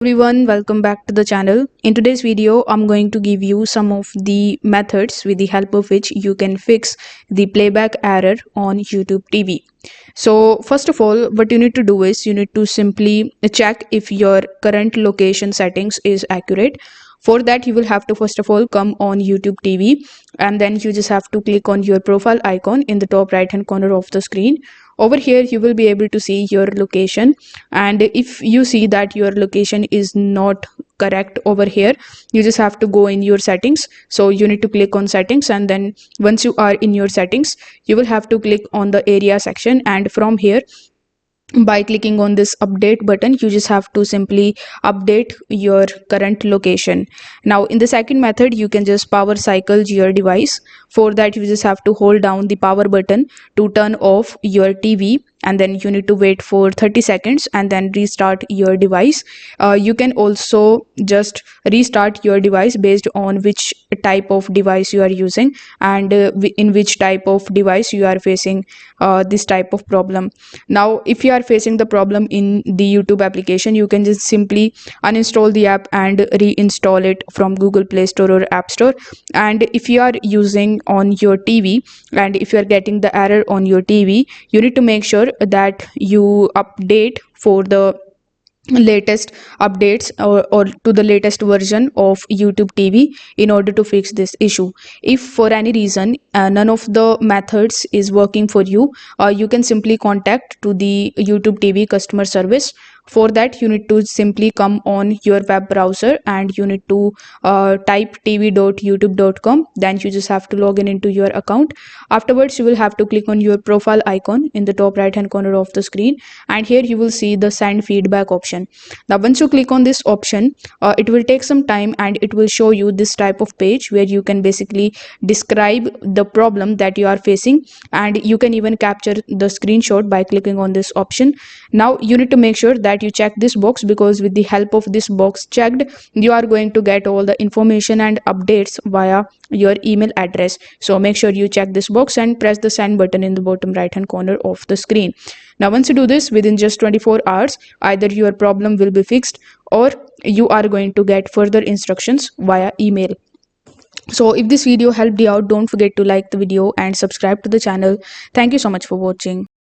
Everyone, welcome back to the channel. In today's video, I'm going to give you some of the methods with the help of which you can fix the playback error on YouTube TV. So first of all, what you need to do is you need to simply check if your current location settings is accurate. For that, you will have to first of all come on YouTube TV, and then you just have to click on your profile icon in the top right hand corner of the screen. Over here you will be able to see your location, and if you see that your location is not correct over here, you just have to go in your settings. So you need to click on settings, and then once you are in your settings, you will have to click on the area section, and from here, by clicking on this update button, you just have to simply update your current location. Now in the second method, you can just power cycle your device. For that, you just have to hold down the power button to turn off your TV, and then you need to wait for 30 seconds and then restart your device. You can also just restart your device based on which type of device you are using, and in which type of device you are facing this type of problem. Now if you are facing the problem in the YouTube application, you can just simply uninstall the app and reinstall it from Google Play Store or App Store. And if you are using on your TV, and if you are getting the error on your TV, you need to make sure that you update for the latest updates, or to the latest version of YouTube TV in order to fix this issue. If for any reason none of the methods is working for you, you can simply contact to the YouTube TV customer service. For that, you need to simply come on your web browser and you need to type tv.youtube.com. then you just have to log in into your account. Afterwards, you will have to click on your profile icon in the top right hand corner of the screen, and here you will see the send feedback option. Now once you click on this option, it will take some time and it will show you this type of page where you can basically describe the problem that you are facing, and you can even capture the screenshot by clicking on this option. Now you need to make sure that you check this box, because with the help of this box checked, you are going to get all the information and updates via your email address. So make sure you check this box and press the send button in the bottom right hand corner of the screen. Now once you do this, within just 24 hours, either your problem will be fixed or you are going to get further instructions via email. So if this video helped you out, don't forget to like the video and subscribe to the channel. Thank you so much for watching.